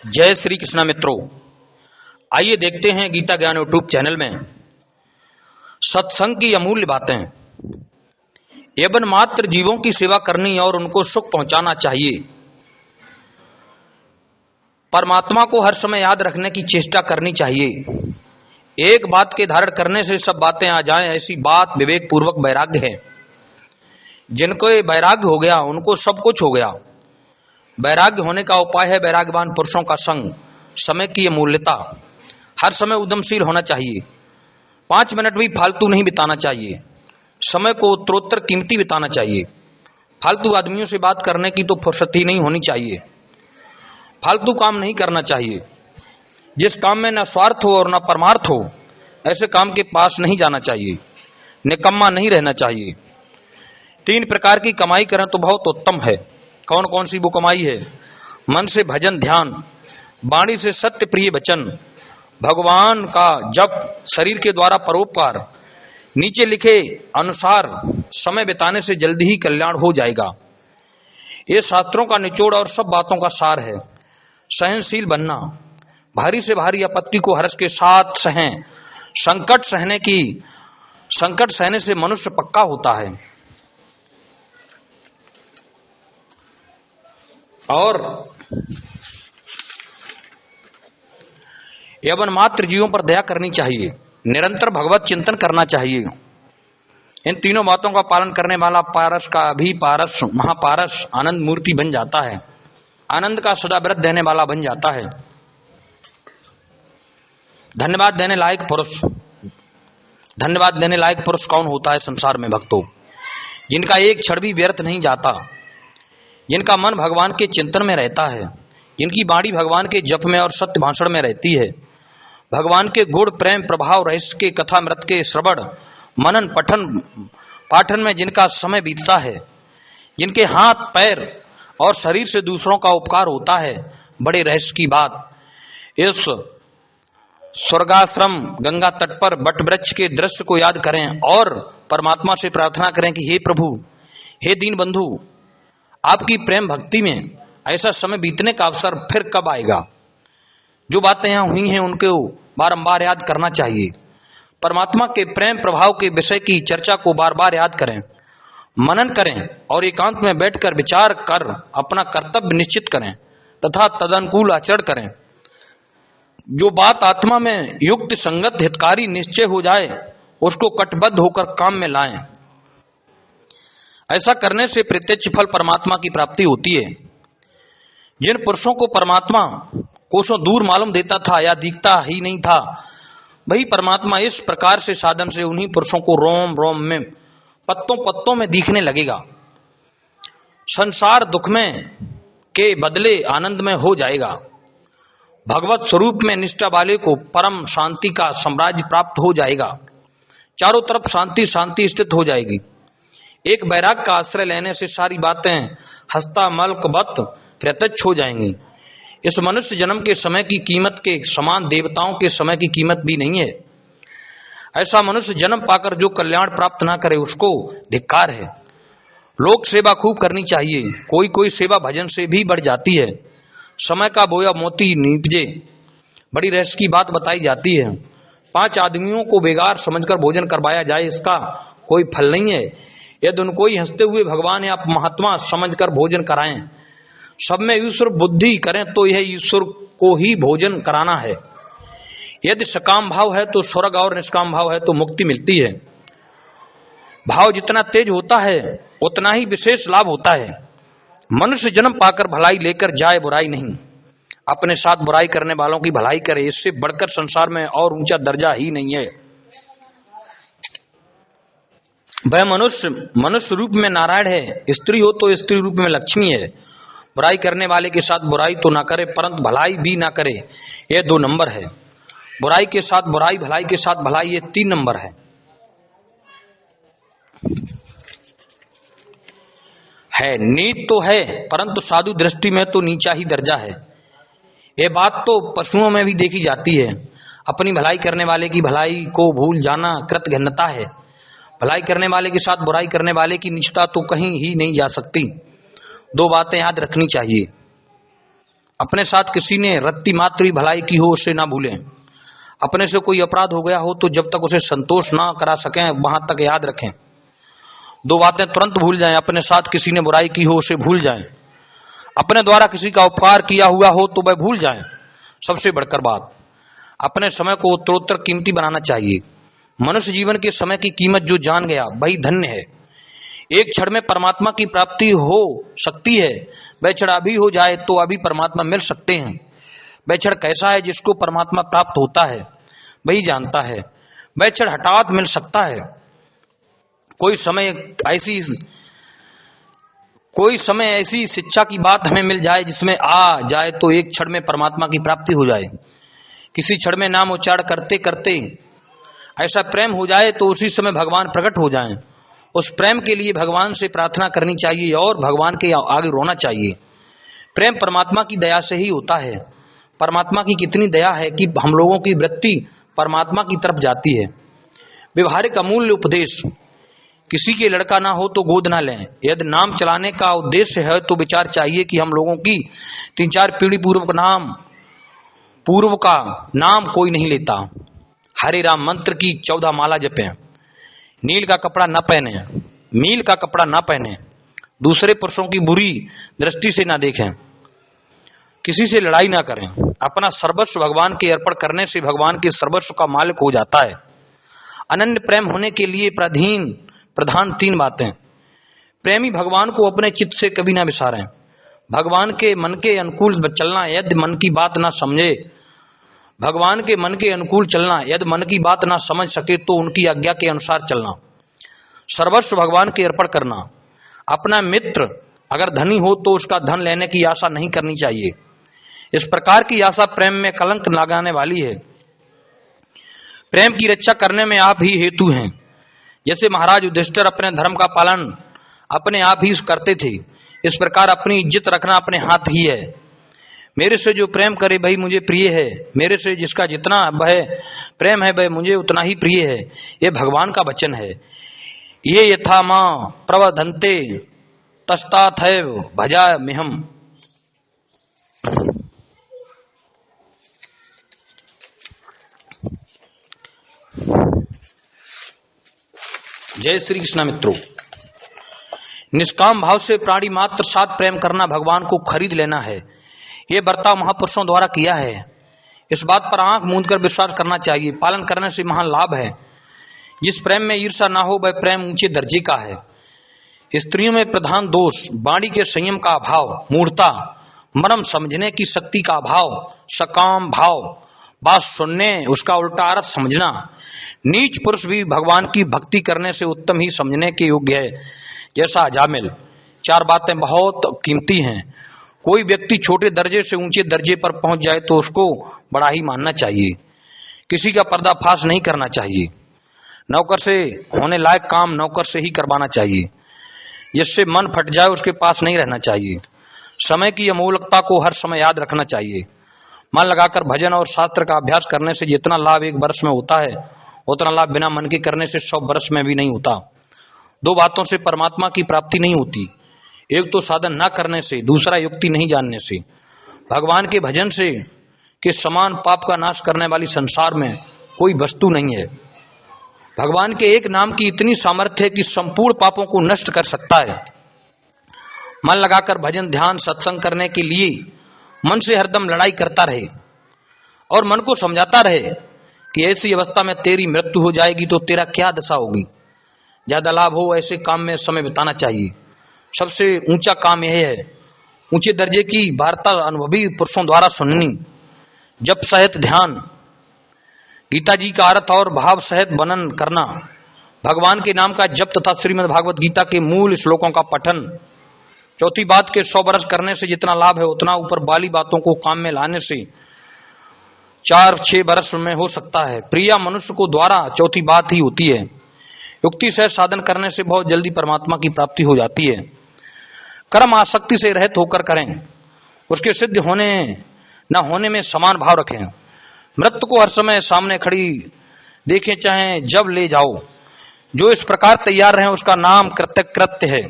जय श्री कृष्णा मित्रों, आइए देखते हैं गीता ज्ञान यूट्यूब चैनल में सत्संग की अमूल्य बातें। एवं मात्र जीवों की सेवा करनी और उनको सुख पहुंचाना चाहिए। परमात्मा को हर समय याद रखने की चेष्टा करनी चाहिए। एक बात के धारण करने से सब बातें आ जाएं, ऐसी बात विवेक पूर्वक वैराग्य है। जिनको वैराग्य हो गया उनको सब कुछ हो गया। वैराग्य होने का उपाय है वैराग्यवान पुरुषों का संग, समय की अमूल्यता, हर समय उद्यमशील होना चाहिए। 5 मिनट भी फालतू नहीं बिताना चाहिए। समय को उत्तरोत्तर कीमती बिताना चाहिए। फालतू आदमियों से बात करने की तो फुर्सत ही नहीं होनी चाहिए। फालतू काम नहीं करना चाहिए। जिस काम में न स्वार्थ हो और न परमार्थ हो, ऐसे काम के पास नहीं जाना चाहिए। निकम्मा नहीं रहना चाहिए। 3 प्रकार की कमाई करें तो बहुत उत्तम है। कौन कौन सी वो कमाई है? मन से भजन ध्यान, वाणी से सत्य प्रिय वचन, भगवान का जप, शरीर के द्वारा परोपकार। नीचे लिखे अनुसार समय बिताने से जल्दी ही कल्याण हो जाएगा। ये शास्त्रों का निचोड़ और सब बातों का सार है। सहनशील बनना, भारी से भारी आपत्ति को हर्ष के साथ सहें। संकट सहने से मनुष्य पक्का होता है। और एवं मात्र जीवों पर दया करनी चाहिए। निरंतर भगवत चिंतन करना चाहिए। इन तीनों बातों का पालन करने वाला पारस का भी पारस महापारस आनंद मूर्ति बन जाता है। आनंद का सदा व्रत देने वाला बन जाता है। धन्यवाद देने लायक पुरुष कौन होता है संसार में भक्तों? जिनका एक क्षण भी व्यर्थ नहीं जाता, जिनका मन भगवान के चिंतन में रहता है, जिनकी वाणी भगवान के जप में और सत्य भाषण में रहती है, भगवान के गुण प्रेम प्रभाव रहस्य के कथामृत के श्रवण मनन पठन पाठन में जिनका समय बीतता है, जिनके हाथ पैर और शरीर से दूसरों का उपकार होता है। बड़े रहस्य की बात, इस स्वर्गाश्रम गंगा तट पर बट वृक्ष के दृश्य को याद करें और परमात्मा से प्रार्थना करें कि हे प्रभु, हे दीन बंधु, आपकी प्रेम भक्ति में ऐसा समय बीतने का अवसर फिर कब आएगा? जो बातें यहां हुई हैं उनको बारंबार याद करना चाहिए। परमात्मा के प्रेम प्रभाव के विषय की चर्चा को बार बार याद करें, मनन करें और एकांत में बैठकर विचार कर अपना कर्तव्य निश्चित करें तथा तदनुकूल आचरण करें। जो बात आत्मा में युक्त संगत हितकारी निश्चय हो जाए उसको कटिबद्ध होकर काम में लाएं। ऐसा करने से प्रत्यक्ष फल परमात्मा की प्राप्ति होती है। जिन पुरुषों को परमात्मा कोसों दूर मालूम देता था या दिखता ही नहीं था, वही परमात्मा इस प्रकार से साधन से उन्हीं पुरुषों को रोम रोम में पत्तों पत्तों में दिखने लगेगा। संसार दुख में के बदले आनंद में हो जाएगा। भगवत स्वरूप में निष्ठा वाले को परम शांति का साम्राज्य प्राप्त हो जाएगा। चारों तरफ शांति शांति स्थित हो जाएगी। एक बैराग का आश्रय लेने से सारी बातें हस्ता मलकबत प्रत्यक्ष हो जाएंगी। इस मनुष्य जन्म के समय की कीमत के समान देवताओं के समय की कीमत भी नहीं है। ऐसा मनुष्य जन्म पाकर जो कल्याण प्राप्त ना करे उसको धिक्कार है। लोक सेवा खूब करनी चाहिए। कोई कोई सेवा भजन से भी बढ़ जाती है। समय का बोया मोती नीपजे, बड़ी रहस्य की बात बताई जाती है। 5 आदमियों को बेगार समझकर भोजन करवाया जाए, इसका कोई फल नहीं है। यदि उनको ही हंसते हुए भगवान या महात्मा समझकर भोजन कराएं, सब में ईश्वर बुद्धि करें तो यह ईश्वर को ही भोजन कराना है। यदि सकाम भाव है तो स्वर्ग और निष्काम भाव है तो मुक्ति मिलती है। भाव जितना तेज होता है उतना ही विशेष लाभ होता है। मनुष्य जन्म पाकर भलाई लेकर जाए, बुराई नहीं। अपने साथ बुराई करने वालों की भलाई करे, इससे बढ़कर संसार में और ऊंचा दर्जा ही नहीं है। वह मनुष्य रूप में नारायण है, स्त्री हो तो स्त्री रूप में लक्ष्मी है। बुराई करने वाले के साथ बुराई तो ना करे परंतु भलाई भी ना करे, यह 2 नंबर है। बुराई के साथ बुराई, भलाई के साथ भलाई, ये 3 नंबर है। नीच तो है परंतु साधु दृष्टि में तो नीचा ही दर्जा है। ये बात तो पशुओं में भी देखी जाती है। अपनी भलाई करने वाले की भलाई को भूल जाना कृतघ्नता है। भलाई करने वाले के साथ बुराई करने वाले की निष्ठा तो कहीं ही नहीं जा सकती। 2 बातें याद रखनी चाहिए। अपने साथ किसी ने रत्ती मात्र भलाई की हो उसे ना भूलें। अपने से कोई अपराध हो गया हो तो जब तक उसे संतोष ना करा सकें वहां तक याद रखें। दो बातें तुरंत भूल जाएं। अपने साथ किसी ने बुराई की हो उसे भूल जाएं। अपने द्वारा किसी का उपकार किया हुआ हो तो वह भूल जाएं। सबसे बढ़कर बात, अपने समय को उत्तरोत्तर कीमती बनाना चाहिए। मनुष्य जीवन के समय की कीमत जो जान गया वही धन्य है। एक क्षण में परमात्मा की प्राप्ति हो सकती है, वह क्षण अभी हो जाए तो अभी परमात्मा मिल सकते हैं। वह क्षण कैसा है जिसको परमात्मा प्राप्त होता है वही जानता है। वह क्षण हठात मिल सकता है। कोई समय ऐसी शिक्षा की बात हमें मिल जाए जिसमें आ जाए तो एक क्षण में परमात्मा की प्राप्ति हो जाए। किसी क्षण में नाम उच्चारण करते करते ऐसा प्रेम हो जाए तो उसी समय भगवान प्रकट हो जाएं। उस प्रेम के लिए भगवान से प्रार्थना करनी चाहिए और भगवान के आगे रोना चाहिए। प्रेम परमात्मा की दया से ही होता है। परमात्मा की कितनी दया है कि हम लोगों की वृत्ति परमात्मा की तरफ जाती है। व्यवहारिक अमूल्य उपदेश, किसी के लड़का ना हो तो गोद ना लें। यदि नाम चलाने का उद्देश्य है तो विचार चाहिए कि हम लोगों की 3-4 पीढ़ी पूर्व का नाम कोई नहीं लेता। हरे राम मंत्र की 14 माला जपें। नील का कपड़ा न पहने, मील का कपड़ा न पहने, दूसरे पुरुषों की बुरी दृष्टि से न देखें, किसी से लड़ाई ना करें। अपना सर्वस्व भगवान के अर्पण करने से भगवान के सर्वस्व का मालिक हो जाता है। अनन्य प्रेम होने के लिए प्रधान 3 बातें। प्रेमी भगवान को अपने चित्त से कभी ना विसारें। भगवान के मन के अनुकूल चलना, यदि मन की बात ना समझे, भगवान के मन के अनुकूल चलना, यदि मन की बात ना समझ सके तो उनकी आज्ञा के अनुसार चलना। सर्वस्व भगवान के अर्पण करना। अपना मित्र अगर धनी हो तो उसका धन लेने की आशा नहीं करनी चाहिए। इस प्रकार की आशा प्रेम में कलंक लगाने वाली है। प्रेम की रक्षा करने में आप ही हेतु हैं। जैसे महाराज युधिष्ठिर अपने धर्म का पालन अपने आप ही करते थे, इस प्रकार अपनी इज्जत रखना अपने हाथ ही है। मेरे से जो प्रेम करे भाई मुझे प्रिय है, मेरे से जिसका जितना वह प्रेम है वह मुझे उतना ही प्रिय है। यह भगवान का वचन है। ये यथा मां प्रवधन्ते तस्ताथैव भजाम्यहम्। जय श्री कृष्ण। मित्रों, निष्काम भाव से प्राणी मात्र साथ प्रेम करना भगवान को खरीद लेना है। यह बर्ताव महापुरुषों द्वारा किया है। इस बात पर आंख मूंदकर विश्वास करना चाहिए। पालन करने से महान लाभ है। जिस प्रेम में ईर्षा ना हो वह प्रेम ऊंचे दर्जे का है। स्त्रियों में प्रधान दोष वाणी के संयम का अभाव, मूर्ता, मर्म समझने की शक्ति का अभाव, सकाम भाव, बात सुनने उसका उल्टा अर्थ समझना। नीच पुरुष भी भगवान की भक्ति करने से उत्तम ही समझने के योग्य है, जैसा अजामिल। 4 बातें बहुत कीमती हैं। कोई व्यक्ति छोटे दर्जे से ऊंचे दर्जे पर पहुंच जाए तो उसको बड़ा ही मानना चाहिए। किसी का पर्दाफाश नहीं करना चाहिए। नौकर से होने लायक काम नौकर से ही करवाना चाहिए। जिससे मन फट जाए उसके पास नहीं रहना चाहिए। समय की अमूल्यता को हर समय याद रखना चाहिए। मन लगाकर भजन और शास्त्र का अभ्यास करने से जितना लाभ 1 वर्ष में होता है उतना लाभ बिना मन के करने से 100 वर्ष में भी नहीं होता। 2 बातों से परमात्मा की प्राप्ति नहीं होती। एक तो साधन ना करने से, दूसरा युक्ति नहीं जानने से। भगवान के भजन से के समान पाप का नाश करने वाली संसार में कोई वस्तु नहीं है। भगवान के एक नाम की इतनी सामर्थ्य है कि संपूर्ण पापों को नष्ट कर सकता है। मन लगाकर भजन ध्यान सत्संग करने के लिए मन से हरदम लड़ाई करता रहे और मन को समझाता रहे कि ऐसी अवस्था में तेरी मृत्यु हो जाएगी तो तेरा क्या दशा होगी। ज्यादा लाभ हो ऐसे काम में समय बिताना चाहिए। सबसे ऊंचा काम यह है। ऊंचे दर्जे की वार्ता अनुभवी पुरुषों द्वारा सुननी, जप सहित ध्यान, गीता जी का अर्थ और भाव सहित वर्णन करना, भगवान के नाम का जप तथा श्रीमद् भागवत गीता के मूल श्लोकों का पठन। चौथी बात के 100 वर्ष करने से जितना लाभ है उतना ऊपर वाली बातों को काम में लाने से 4-6 वर्ष में हो सकता है। प्रिया मनुष्य को द्वारा चौथी बात ही होती है। युक्ति से साधन करने से बहुत जल्दी परमात्मा की प्राप्ति हो जाती है। कर्म आसक्ति से रहित होकर करें। उसके सिद्ध होने न होने में समान भाव रखें। मृत्यु को हर समय सामने खड़ी देखें, चाहे जब ले जाओ। जो इस प्रकार तैयार रहे उसका नाम कृत्य है।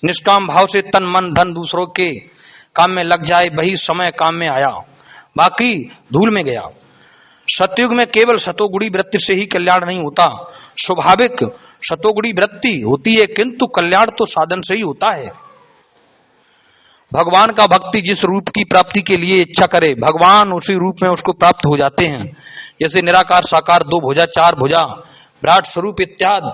निष्काम भाव से तन मन धन दूसरों के काम में लग जाए वही समय काम में आया, बाकी धूल में गया। सतयुग में केवल सतोगुणी वृत्ति से ही कल्याण नहीं होता, स्वाभाविक सतोगुणी वृत्ति होती है, किंतु कल्याण तो साधन से ही होता है। भगवान का भक्ति जिस रूप की प्राप्ति के लिए इच्छा करे, भगवान उसी रूप में उसको प्राप्त हो जाते हैं। जैसे निराकार, साकार, दो भुजा, चार भुजा, विराट स्वरूप इत्यादि।